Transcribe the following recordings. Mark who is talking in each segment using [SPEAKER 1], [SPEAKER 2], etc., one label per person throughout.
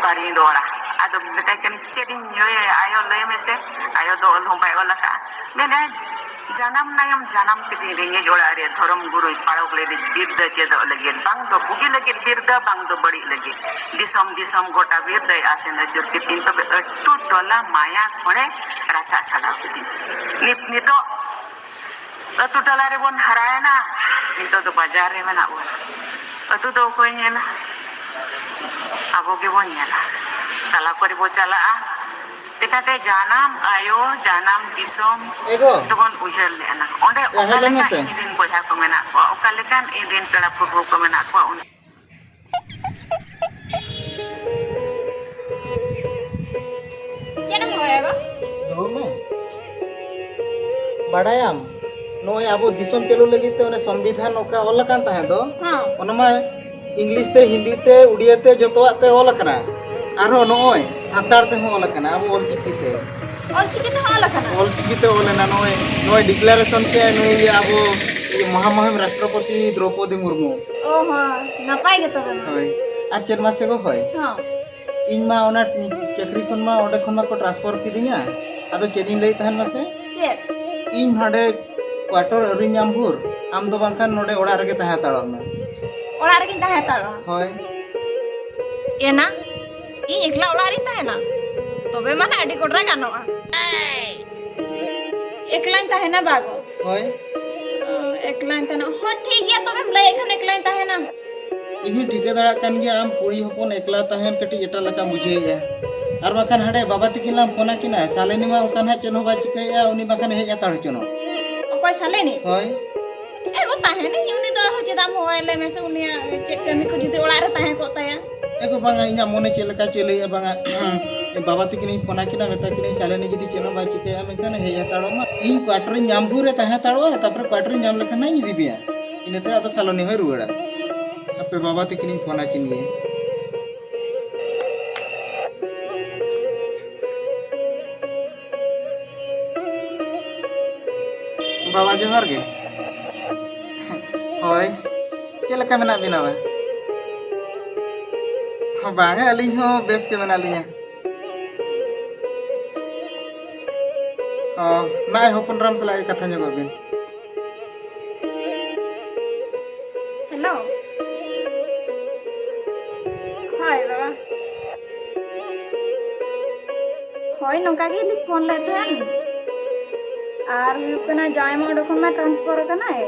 [SPEAKER 1] bari dora ado betakan ceding yoy ayo lay mese ayo do olhom pai olaka mena janam nayam janam kedi renge jola re thorom guru parok le birda cedo lagi bang do bugi lagi birda bang do bari lagi disom gota birda asen ajur kitin to tu tola maya khone racha chada kedi nito atu tola re bon harayana nito do bazar re mena bon atu do ko nyela abo ge bon nyela kala kori bo chala tekate janam ayo janam disom tobon uher le ana onde okaleka idin boya ko mena ko okalekan idin pela purbo ko mena ko
[SPEAKER 2] janam hoyega
[SPEAKER 3] dome badayam noy abo disom chelu lagi te one संविधान oka ol kan tahe do ona ma English ते हिंदी ते उड़िया ते जतवा ते ol kana आरो नोय सातार ते ol kana abo ol chiki te ol chiki te ol na noy declaration के नोय abo महामहिम राष्ट्रपति द्रौपदी मुर्मू
[SPEAKER 2] ओ हां नापाय गे तबे
[SPEAKER 3] होय आर चेर मासे गो होय
[SPEAKER 2] हां
[SPEAKER 3] इन मा ओना चक्री खन मा ओडे खन मा को ट्रांसफर किदिया आदो चेदिन लई तहन मासे
[SPEAKER 2] चेक
[SPEAKER 3] इन हाडे क्वार्टर अरि नाम भुर आम दो बांखान नोडे ओडा रगे तहा ताळो ना
[SPEAKER 2] ओड़ा रे किन ताहे ताळो
[SPEAKER 3] होय
[SPEAKER 2] एना इ एकला ओड़ा रे ताहे ना तबे माने आडी कोडरा गानोआ एकला ताहे ना बागो
[SPEAKER 3] होय
[SPEAKER 2] एकला ताहे ना हो ठीक गया तबे हम लय एखन एकला ताहे ना
[SPEAKER 3] इही ठिके दड़ा कान गया आम कुड़ी हपन एकला तहन कटी एटा लका बुझेया आर बाखान हाडे बाबा तिकिन लाम फोना किना सालेनी मा ओकान हा चेनो बा चिकैया उनी बाखान हेja ताड़ चनो
[SPEAKER 2] ओकय सालेनी
[SPEAKER 3] होय
[SPEAKER 2] एगो ताहे ने उनी तो हो चेदा मोबाइल में से उनी चेक कमी को जुदी ओड़ा रे ताहे को ताया
[SPEAKER 3] एको बांगा इना मोने चेलका चेलैया बांगा बाबा तिकिन फोना किना मेता किन सालेनी जदी चेनो बा चिकैया मेखान हेja ताड़ो मा इन क्वार्टर नाम भुरे तहा ताड़ो तापर क्वार्टर नाम लखन नाई दिबिया इनते आतो सालोनी होय रुवाड़ा अपे बाबा तिकिन फोना किन लिए बाबा जोहार गे होय चेलका मेना बिना बा हाँ बांगा अलिन हो बेस के मेना लिया नाय होपन राम सला कथा जोगो बिन
[SPEAKER 2] हेलो हाय बाबा होय नोका गे फोन ले थन आर हुकना जाय म ओडो खमा ट्रांसफर कना है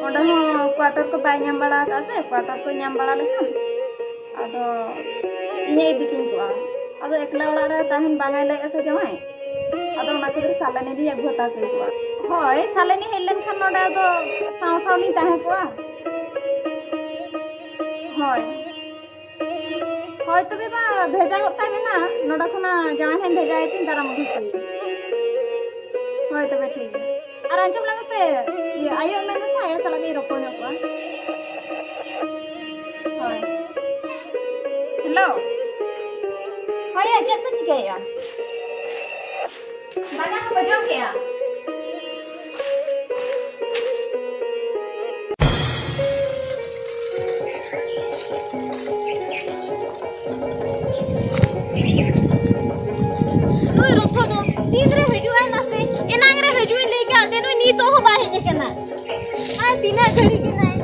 [SPEAKER 2] ओडो हो क्वार्टर को बाय नाम बड़ा का से क्वार्टर को नाम बड़ा लेखन आदो इने दिकिन को आदो एकला ओड़ा रे ताहन बांगाय ले से जमाय आदो ना के सालानी दी अगोता के को होय सालानी हेलन खन ओडा दो साव सावनी ताहे को होय होय तबे बा भेजा होता है ना नोडा खना जाय हेन भेजाय तीन तारा मधु होय तबे ठीक है और अंजम लगे पे ये आयो में ना आयो साला के रोको न को होय हेलो होय अजय तो ठीक है यार दादा को बजाओ क्या नुई रोको दो तीन रे हजू है ना से एनांग रे हजू ले के आगे नुई नी तो हो बाहे जे केना आ तीना घड़ी के नहीं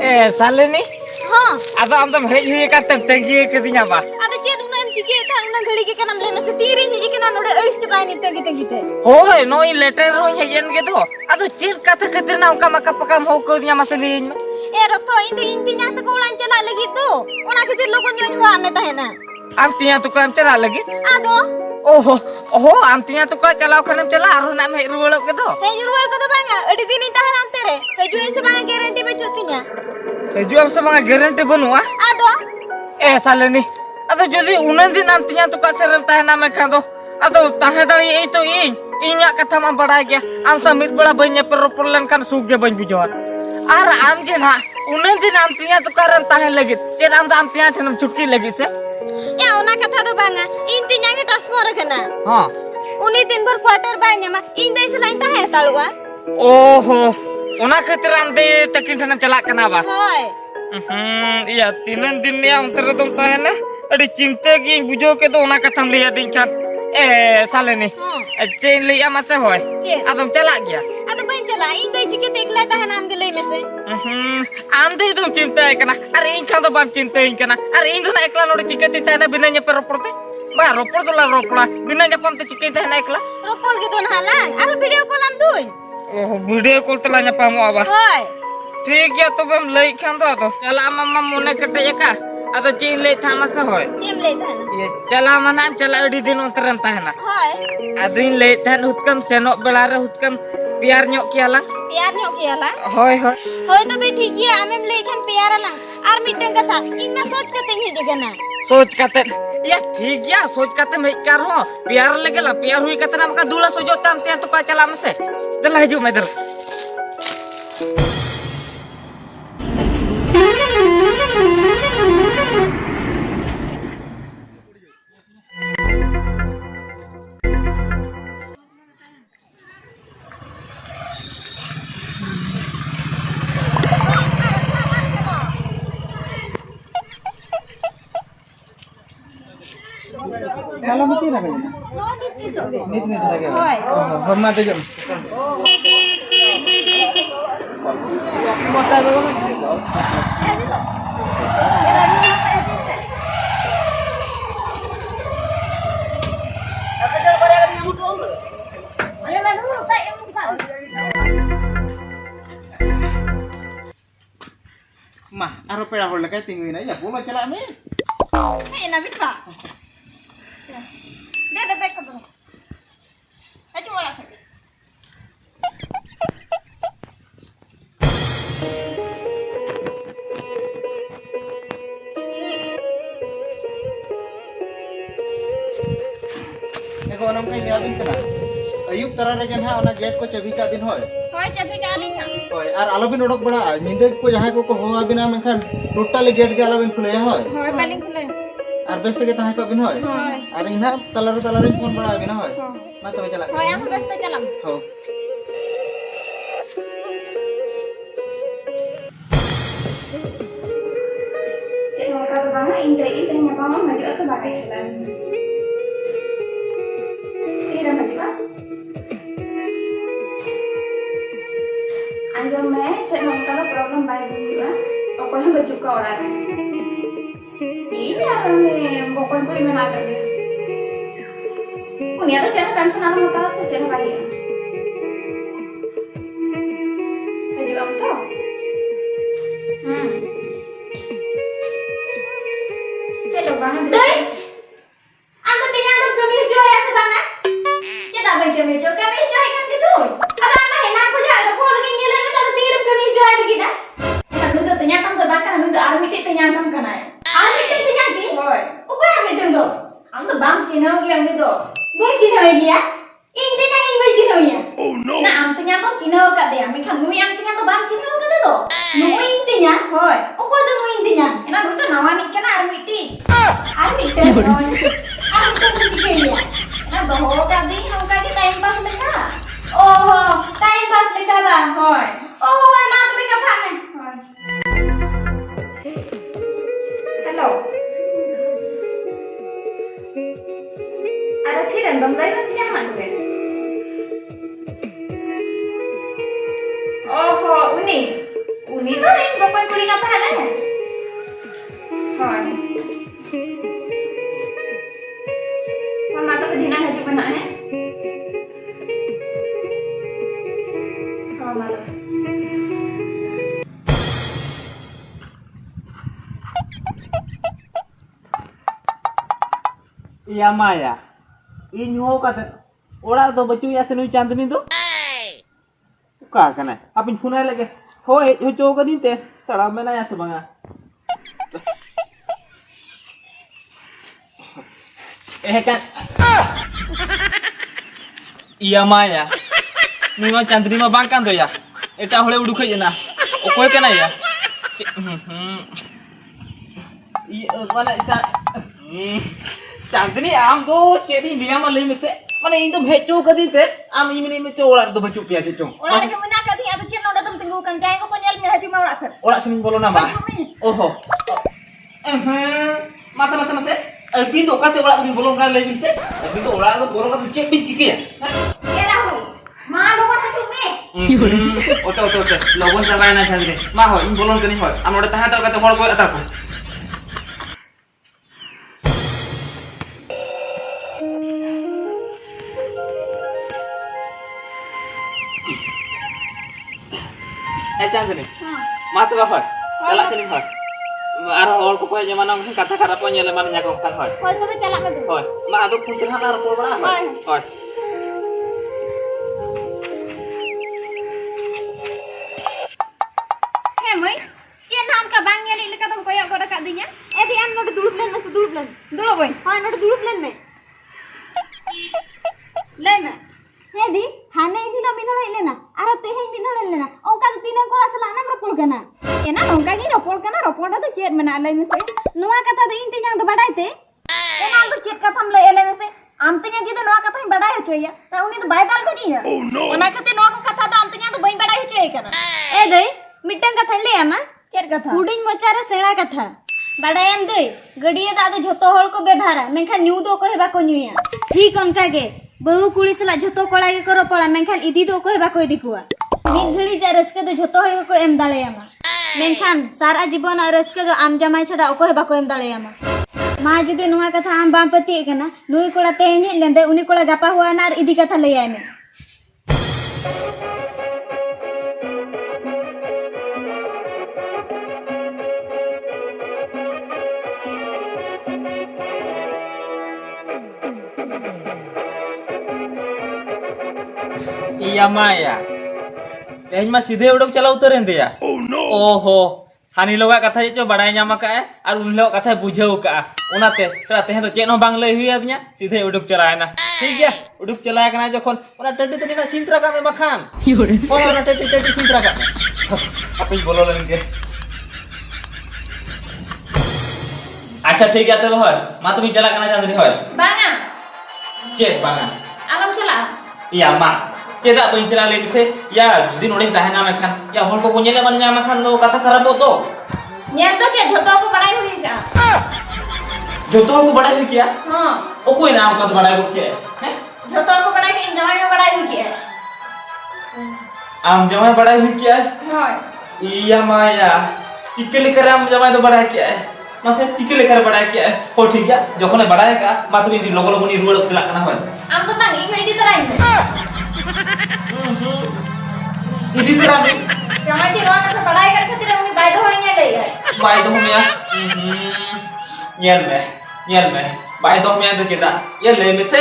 [SPEAKER 4] ए सालेनी
[SPEAKER 2] हां
[SPEAKER 4] आदो आम तो हेज हुई का तंगी के दिया बा
[SPEAKER 2] आदो चेद उना हम चिके था उना घड़ी के कनम ले में से तीरी जे केना नोडे अइस चबाय नि तंगी तंगी थे
[SPEAKER 4] होय नोई लेटर रो हेजन के दो आदो चेर कथा खतिर ना उका मका पका हो को दिया मसलीन
[SPEAKER 2] ए रतो इन तिना तो कोलान चला लगी तो ओना खातिर लोगन न्योन हुआ में तहेना
[SPEAKER 4] आम तिया तो काम चला लगी
[SPEAKER 2] आदो
[SPEAKER 4] ओहो आम तिया तो का चलाव खनम चला आरो ना में रुवलो के दो
[SPEAKER 2] हे जुरवर को तो बांगा अडी दिन तहन आम तेरे हे जुइन से बांगा गारंटी में चोतिना
[SPEAKER 4] हेजु हम सब गारंटी बनुआ
[SPEAKER 2] आदो
[SPEAKER 4] ए सालेनी आदो जदी उनन दिन आम तिया तो का से तहना में खा दो आदो ताहे दड़ी ए तो इन्या कथा मा बड़ा गया आम सा मिट बड़ा बन्या पर रोपर लन कान सुख के बन बुझवा आर आम जे ना उनन दिन आम तिया तो करन ताहे लगी चेर आम तिया ठनम छुट्टी लगी से
[SPEAKER 2] या ओना कथा दो बांगा इन तीन के ट्रांसफर करना
[SPEAKER 4] हां
[SPEAKER 2] उनी दिन भर क्वार्टर बाय नमा इन दे से लाइन ता है तालुआ
[SPEAKER 4] ओहो ओना खातिर आंदे तकिन ठनम चला कना बा
[SPEAKER 2] होय
[SPEAKER 4] iya tinan din ya unter dum tahena adi cinta gi bujo ke do ona katham liya din kan sale ni chain liya mase hoy adom chala gya
[SPEAKER 2] ada bain chala इन दे चिके देखला ता है नाम के ले में से
[SPEAKER 4] ande dum cinta kana are in kan do bam cinta in kana are in do na ekla nodi chike ti tahena binanya per roporte ba ropor do la ropla binanya pam te chike tahena ekla
[SPEAKER 2] रोपल के दोन हालांग आरो video call आम दुई
[SPEAKER 4] oh video call telanya pamu aba
[SPEAKER 2] होय
[SPEAKER 4] ठीक है तो बम लई खान दो चला मम्मा मोने कटे का अतो चीन ले था मस होय
[SPEAKER 2] चिम ले था
[SPEAKER 4] ये चला मना चला अडी दिन उतरम ताहना
[SPEAKER 2] होय
[SPEAKER 4] अदिन ले था हुतकम सेनो बेला रे हुतकम प्यार ᱧᱚᱜ कियाला होय होय
[SPEAKER 2] होय तो बे ठीक है आमेम ले खान प्यार लंग आर मिटन कथा इन में सोच कते हे जगना
[SPEAKER 4] सोच कते या ठीक या सोच कते में कर हो प्यार लगेला प्यार हुई कते ना मका दूला सोजो ताम ते तो का चला मसे दला हिजु में दर
[SPEAKER 3] Malam itu nak ni. Ni lagi. Hormat aja. Mah, aro pera hol lekai tinggi na ya, boleh celak mi.
[SPEAKER 2] Hey, Nabil Pak. Dia beg ko. Ayo wala sakit.
[SPEAKER 3] Eko onam kai dia bin kana. Ayub tara regen ha ona gate ko chabi ka bin hoy.
[SPEAKER 2] होय चाबी का आली था
[SPEAKER 3] होय आर आलो bin odok bada ninde ko jahay ko ho abina menkan totally gate ge alo bin khule hoy.
[SPEAKER 2] होय bowling खुले
[SPEAKER 3] Ar best ke tahay ko bin hoy.
[SPEAKER 2] होय
[SPEAKER 3] Ar ina talare phone bada abina hoy. Ma to chala.
[SPEAKER 2] होय हम रास्ता चलम
[SPEAKER 3] Ho.
[SPEAKER 2] Cik mau kata bang, intai nyapa mama maju asa bagai selan. Tidak maju bang. Anjur me, cik mau kata problem baik dulu bang. Pokoknya baju kau orang. Ini orang ni, pokoknya kulit mana ada dia. Punya tu cina pension alam tahu sih cina bayi. Baju kamu tahu? Cedok banget. Doi. Anda tinggal tu kami hijau ya sebanyak. Cedok baik kami hijau kan gitu. Ada apa hendak aku jaga pun lagi ngiler ni kalau tirup kami hijau lagi dah. Kita tu ternyata tu bakal tu army tu ternyata kan ay. Army tu ternyata di. Oke army tu. Am tu bang cina lagi am tu. Gue cina lagi ya. Ini nang ini cina ya. Oh no. Nah am ternyata cina kat dia. Mereka nui am ternyata bang cina kat dia tu. Nui intinya. Hoy. Oke tu nui intinya. Enak nui tu nawan ikan army tu. Army tu. Army tu juga ya. Nah bawa kadi, हम kadi time pass lekah. Oh, time pass lekah bah. Hoy. Oh, mak tu be kata me. Hoy. Hello. Ada thiran bambai masih jangan tu. Oh, uni tu yang bapak kulit kata ada. Hoy. Mama tu kedina haju benak eh. Oh, malu.
[SPEAKER 4] iya maya इन हो कते ओड़ा तो बचू या से चांदनी तो का कने अपिन फुनाय लगे होय हो चो कदी ते सड़ा में ना या से बंगा चान iya maya ni ma chandri ma bang kan do ya eta hole udu khej na okoy kana ya iya mana चांदनी आम दो चेदी लिया मा लई मेसे माने इन तो भेचो कदी ते आम इमनी में चो ओड़ा दो बचु पिया चो
[SPEAKER 2] ओड़ा के मना कदी आदो चेन नोडा तुम तिंगु kan जाय को पनेल में हजू में ओड़ा सर
[SPEAKER 4] ओड़ा सिन बोलो ना मा ओहो masa masa masa अबिन तो काते ओड़ा बिन बोलो का लई बिन से अबिन तो ओड़ा तो बोलो का तो चेक बिन चिके
[SPEAKER 2] ये राहुल मां लोगन हजू में
[SPEAKER 4] ओटे ओटे ओटे लोगन चबाय ना चांदनी मा हो इन बोलोन कनी हो आम ओडे ताहा तो काते होड़ को अता को चांदनी मा तो बाफा चला कनी हो आर और को कोई जमाना में कथा खराब को नेले मान जाको खान होय
[SPEAKER 2] होय तबे चला के दे
[SPEAKER 4] होय मा आदो फोन ते हाना रोड बड़ा होय होय
[SPEAKER 2] हे मई चेन नाम का बांग नेली लेका तुम कोया को रखा दिया एदी आम नोड दुड़ुप लेन में से दुड़ुप लेन दुड़ो बई हां नोड दुड़ुप लेन में ले में हेदी हाने इदिला मिनोड़ लेना आर तेहे मिनोड़ लेना ओका तीन को असला नाम रोपड़ कना एना ओका की रोपड़ कना रोपड़ तो चेत मना ले में से नुवा कथा दे इंते जांग तो बडाइते एना तो चेत कथम ले एले में से आम ते जी नुवा कथा बडाय होचोया त उनी तो बाय बाल बनी ओना खते नुवा को कथा तो आम ते तो बई बडाय होचोय कना ए दई मिटन कथा ले आमा चेत कथा हुडिन मोचारे सेणा कथा बडायम दई गडिया दादो झोतो होल को बेभारा मेखा न्यू दो कहबा को न्यूया ठीक अंका के बहु कुड़ी सला झोतो कोड़ा के करो पड़ा मेखान इदी दो कहबा को दिकुआ मिन घड़ी जा रसके तो झोतो हळ को एम दालेयामा मेखान सारा जीवन रसके जो आम जमाई छडा ओ कहबा को एम दालेयामा मा जुदे नुवा कथा आम बाम पति कना नुई कोड़ा तेहेन लेंदे उनी कोड़ा गापा हुआ ना इदी कथा ले आय में
[SPEAKER 4] iya maya tehnya mah sidhe udok chala uterin dia oho hani loga katha cho badai nyama ka ar un log katha bujhau ka onate chara teh to chen ho bang lei hui adnya sidhe udok chala na ठीक है udok chala kana jokhon ona tadi tadi na sintra ka me bakhan ona tadi tadi sintra ka apin bolo lagi अच्छा ठीक है तब होय मा तुम चला kana चांदनी होय
[SPEAKER 2] बांगा
[SPEAKER 4] चेक बांगा
[SPEAKER 2] आलम चला
[SPEAKER 4] iya mah cedak bain cela le se ya di nodin tahena mekan ya hol ko nyele man nyama kan do kata kharap to
[SPEAKER 2] nyel to चे झोतो को बडाई हुई का
[SPEAKER 4] जोतो को बड़ा हुई क्या
[SPEAKER 2] हां
[SPEAKER 4] ओ कोई नाम का तो बड़ा को क्या है
[SPEAKER 2] झोतो को बडाई के जमाई में बडाई हुई क्या
[SPEAKER 4] आम जमाई बड़ा हुई क्या
[SPEAKER 2] हां
[SPEAKER 4] iya maya चिकले कर आम जमाई तो बड़ा क्या है मासे चिकले कर बड़ा क्या है हो ठीक है जखने बड़ा है का मा तुम इन लोगो लोगो नि रुवड़ उतला कना होय
[SPEAKER 2] आम तो बांग इदी तरह इन
[SPEAKER 4] इदी तरह में
[SPEAKER 2] जमाई के नुवा कथा बडाई कर खातिर उनी बायदो होइया ले
[SPEAKER 4] बाय दो में nyel me बाय दो में तो चेदा ये ले में से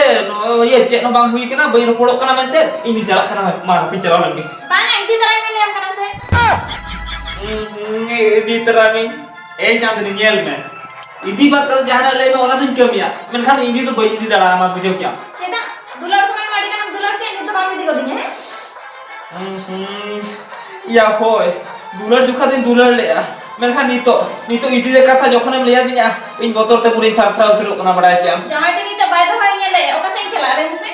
[SPEAKER 4] ये चेक नो बांग हुई कना बई रो पड़ो कना मेंते इन चला कना मा पिन चला लंगी
[SPEAKER 2] बांगा इदी तरह में ले कना से
[SPEAKER 4] इदी तरह में ए चांदनी nyel me इदी बात कर जहाना ले में ओना दिन कमिया मेनखान इदी तो बई इदी दड़ा मा बुझो क्या
[SPEAKER 2] चेदा दुलर समय माडी कना दुलर के इदी तो बांग इदी को दिने
[SPEAKER 4] या होय दुलर जुखा दिन दुलर ले मेनखान नीतो इदी दे कथा जखन हम ले दिया इन बोतल ते पूरी थार थार उतरो कना बड़ा क्या
[SPEAKER 2] जमाई ते नी तो बायदो होइया ले ओका से चला ले से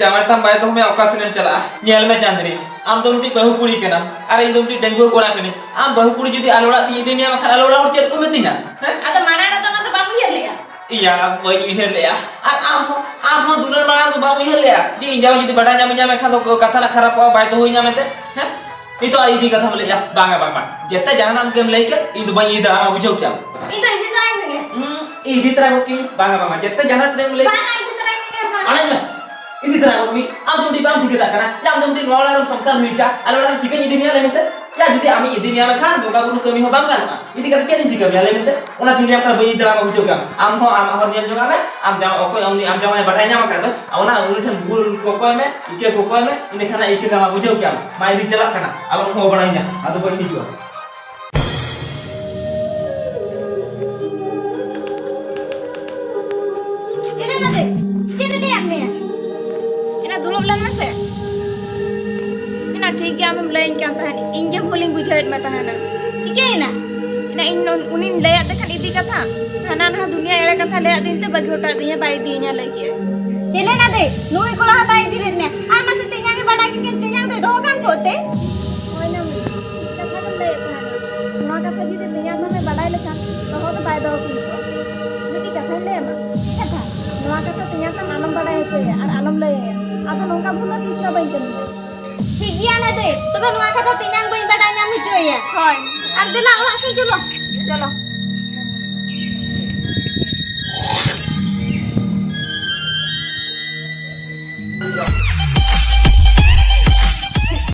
[SPEAKER 4] जमाई तम बाय तो में ओकाशन चला nyel me चांदनी आम तो मुटी बहु कुड़ी केना अरे इन मुटी डेंगू कोड़ा कनी आम बहु कुड़ी जदी आलोड़ा ती इदी में खरा आलोड़ा और चेट को मेतिना
[SPEAKER 2] आदा माना ना तो बांग हियर लिया
[SPEAKER 4] iya boy uher le ya am ho dular mana tu ba uher le ya ji injaw jodi bada nyame khan to katha na kharap pa bai to hoi nyame te ha ni to ai di katha mele ya banga banga jeta janam kem leike idu ba ida ama bujau kya
[SPEAKER 2] ito idi tarai ne
[SPEAKER 4] idi tera ko ki banga jeta janam kem leike
[SPEAKER 2] banga idi tarai ne
[SPEAKER 4] ana me idi tera ko mi am jodi bang thik da kana jam jodi nola ram samsar hui ka alola chicken idi me le me se ya jodi ami idi me khan boga buru kami ho banga idi kata challenge ka me le me se ona tin apna bai ida ama bujau kya am ho nyel joga me am jam okoi am jam badai nyama ka to ona uni than bul kokoi me ike kokoi me ini khana ike ka ma bujau kya ma idi chala kana alon ho badai nya ado bai hijua
[SPEAKER 2] Ini dia amnya. Ina dulu bulan masa. Ina ठीक है हम line क्या था इंजम bowling बुझाइट में था ना ठीक है ना ina in unin layak dekan idi kata हाना ना दुनिया एड़े कथा ले दिन ते बगी होटा दिया बाई दिया लगे
[SPEAKER 5] चले ना दे नुई को लहा बाई दिरे में आर मसे तिंगा के बड़ा के तिंगा दे दो कान कोते
[SPEAKER 2] होय ना कथा कम ले था नवा कथा जी दिया में बड़ाई लेखा तो हो तो बाई दो की मिटी कथा ले मा कथा नवा कथा तिया का आलम बड़ाई है और आलम ले आदो नोका भूला तीसरा बाई कमी
[SPEAKER 5] ठीक गया ना दे तबे नुआ कथा तिंगा बई बड़ा नाम होय
[SPEAKER 2] होय
[SPEAKER 5] आर दिला ओला से चलो
[SPEAKER 2] चलो